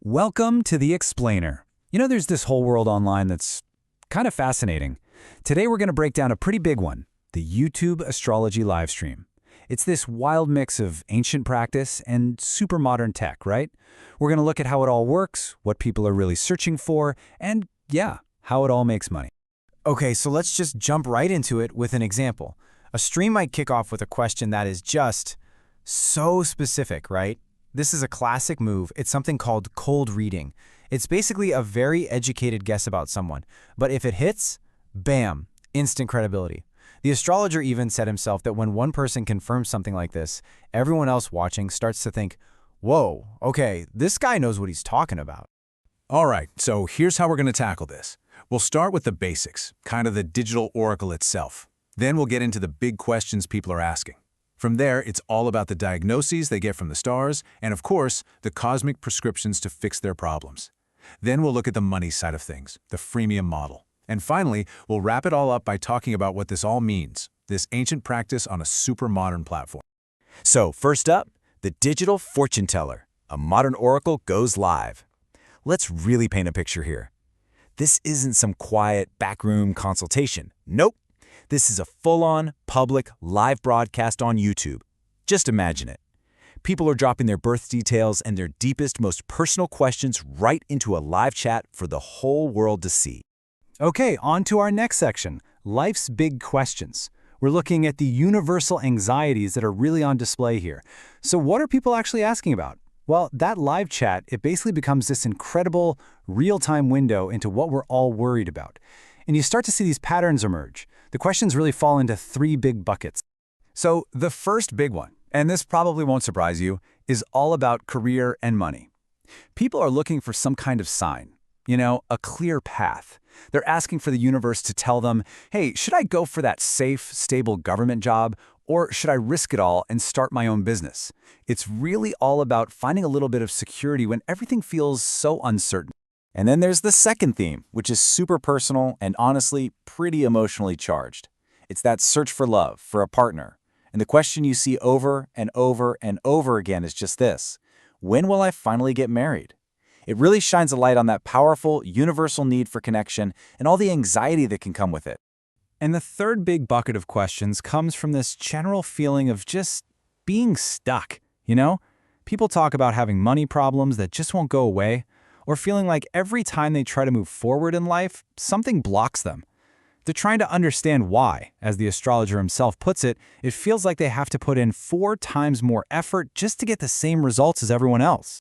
Welcome to The Explainer. There's this whole world online that's kind of fascinating. Today we're going to break down a pretty big one, the YouTube astrology livestream. It's this wild mix of ancient practice and super modern tech, right? We're going to look at how it all works, what people are really searching for, and yeah, how it all makes money. Okay, so let's just jump right into it with an example. A stream might kick off with a question that is just so specific, right? This is a classic move. It's something called cold reading. It's basically a very educated guess about someone. But if it hits, bam, instant credibility. The astrologer even said himself that when one person confirms something like this, everyone else watching starts to think, whoa, okay, this guy knows what he's talking about. All right, so here's how we're going to tackle this. We'll start with the basics, kind of the digital oracle itself. Then we'll get into the big questions people are asking. From there, it's all about the diagnoses they get from the stars, and of course, the cosmic prescriptions to fix their problems. Then we'll look at the money side of things, the freemium model. And finally, we'll wrap it all up by talking about what this all means, this ancient practice on a super modern platform. So first up, the digital fortune teller. A modern oracle goes live. Let's really paint a picture here. This isn't some quiet backroom consultation. Nope. This is a full-on, public, live broadcast on YouTube. Just imagine it. People are dropping their birth details and their deepest, most personal questions right into a live chat for the whole world to see. Okay, on to our next section, life's big questions. We're looking at the universal anxieties that are really on display here. So what are people actually asking about? Well, that live chat, it basically becomes this incredible real-time window into what we're all worried about. And you start to see these patterns emerge. The questions really fall into three big buckets. So the first big one, and this probably won't surprise you, is all about career and money. People are looking for some kind of sign, a clear path. They're asking for the universe to tell them, hey, should I go for that safe, stable government job, or should I risk it all and start my own business? It's really all about finding a little bit of security when everything feels so uncertain. And then there's the second theme, which is super personal and honestly pretty emotionally charged. It's that search for love, for a partner. And the question you see over and over and over again is just this: when will I finally get married? It really shines a light on that powerful, universal need for connection and all the anxiety that can come with it. And the third big bucket of questions comes from this general feeling of just being stuck, People talk about having money problems that just won't go away, or feeling like every time they try to move forward in life, something blocks them. They're trying to understand why. As the astrologer himself puts it, it feels like they have to put in 4 times more effort just to get the same results as everyone else.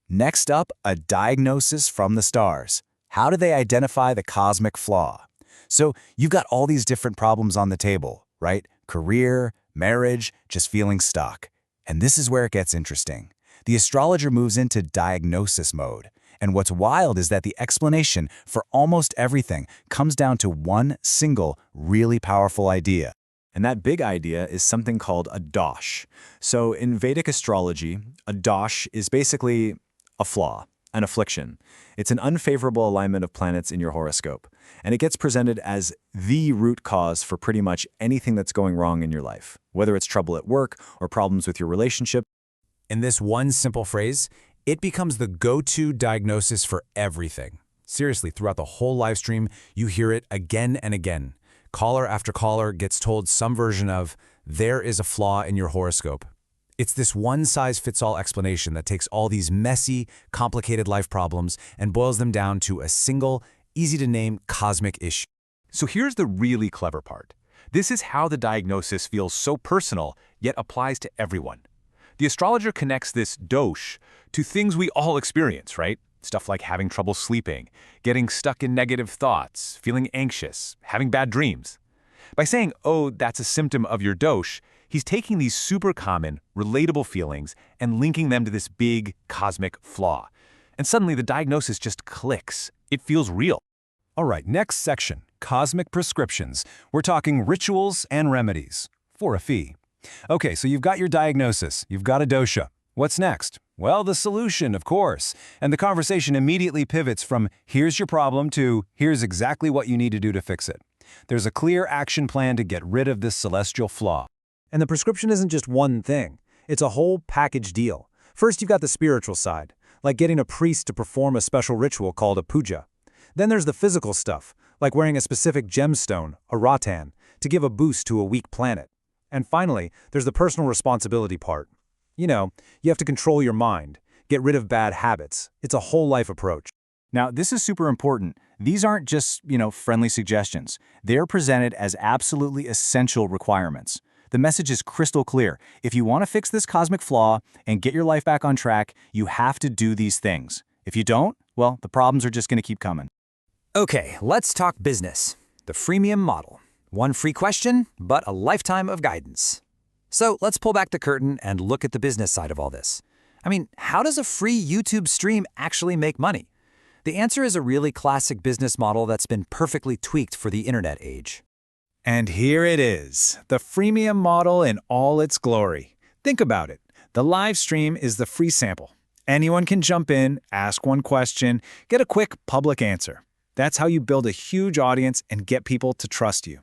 Next up, a diagnosis from the stars. How do they identify the cosmic flaw? So you've got all these different problems on the table, right? Career, marriage, just feeling stuck. And this is where it gets interesting. The astrologer moves into diagnosis mode. And what's wild is that the explanation for almost everything comes down to one single, really powerful idea. And that big idea is something called a dosh. So in Vedic astrology, a dosh is basically a flaw, an affliction. It's an unfavorable alignment of planets in your horoscope. And it gets presented as the root cause for pretty much anything that's going wrong in your life, whether it's trouble at work or problems with your relationship. In this one simple phrase, it becomes the go-to diagnosis for everything. Seriously, throughout the whole live stream, you hear it again and again. Caller after caller gets told some version of, there is a flaw in your horoscope. It's this one-size-fits-all explanation that takes all these messy, complicated life problems and boils them down to a single, easy-to-name cosmic issue. So here's the really clever part. This is how the diagnosis feels so personal, yet applies to everyone. The astrologer connects this dosh to things we all experience, right? Stuff like having trouble sleeping, getting stuck in negative thoughts, feeling anxious, having bad dreams. By saying, oh, that's a symptom of your dosh, he's taking these super common, relatable feelings and linking them to this big cosmic flaw. And suddenly the diagnosis just clicks. It feels real. All right, next section, cosmic prescriptions. We're talking rituals and remedies for a fee. Okay, so you've got your diagnosis, you've got a dosha. What's next? Well, the solution, of course. And the conversation immediately pivots from here's your problem to here's exactly what you need to do to fix it. There's a clear action plan to get rid of this celestial flaw. And the prescription isn't just one thing. It's a whole package deal. First, you've got the spiritual side. like getting a priest to perform a special ritual called a puja. Then there's the physical stuff, like wearing a specific gemstone, a rattan, to give a boost to a weak planet. And finally, there's the personal responsibility part. You know, you have to control your mind, get rid of bad habits. It's a whole life approach. Now, this is super important. These aren't just, friendly suggestions. They're presented as absolutely essential requirements. The message is crystal clear. If you want to fix this cosmic flaw and get your life back on track, you have to do these things. If you don't, well, the problems are just going to keep coming. Okay, let's talk business. The freemium model. One free question, but a lifetime of guidance. So let's pull back the curtain and look at the business side of all this. I mean, how does a free YouTube stream actually make money? The answer is a really classic business model that's been perfectly tweaked for the internet age. And here it is, the freemium model in all its glory. Think about it. The live stream is the free sample. Anyone can jump in, ask one question, get a quick public answer. That's how you build a huge audience and get people to trust you.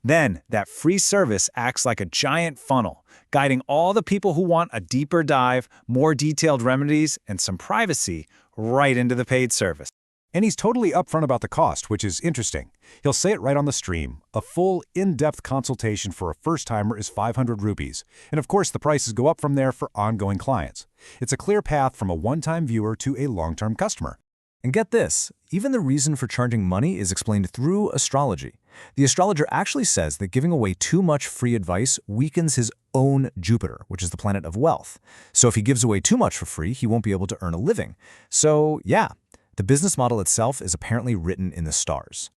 Then, that free service acts like a giant funnel, guiding all the people who want a deeper dive, more detailed remedies, and some privacy right into the paid service. And he's totally upfront about the cost, which is interesting. He'll say it right on the stream. A full, in-depth consultation for a first-timer is 500 rupees. And of course, the prices go up from there for ongoing clients. It's a clear path from a one-time viewer to a long-term customer. And get this, even the reason for charging money is explained through astrology. The astrologer actually says that giving away too much free advice weakens his own Jupiter, which is the planet of wealth. So if he gives away too much for free, he won't be able to earn a living. So yeah, the business model itself is apparently written in the stars.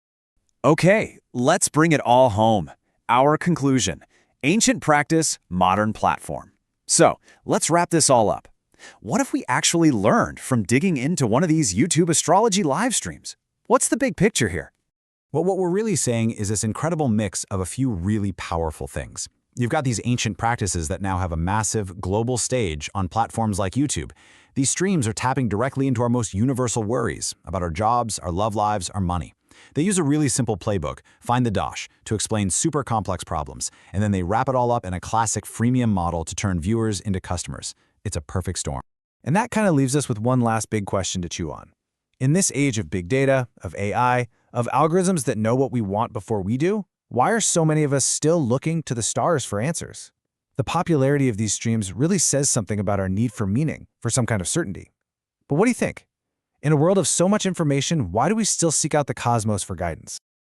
Okay, let's bring it all home. Our conclusion: ancient practice, modern platform. So let's wrap this all up. What if we actually learned from digging into one of these YouTube astrology live streams? What's the big picture here? Well, what we're really saying is this incredible mix of a few really powerful things. You've got these ancient practices that now have a massive global stage on platforms like YouTube. These streams are tapping directly into our most universal worries about our jobs, our love lives, our money. They use a really simple playbook, Find the Dosh, to explain super complex problems, and then they wrap it all up in a classic freemium model to turn viewers into customers. It's a perfect storm. And that kind of leaves us with one last big question to chew on. In this age of big data, of AI, of algorithms that know what we want before we do, why are so many of us still looking to the stars for answers? The popularity of these streams really says something about our need for meaning, for some kind of certainty. But what do you think? In a world of so much information, why do we still seek out the cosmos for guidance?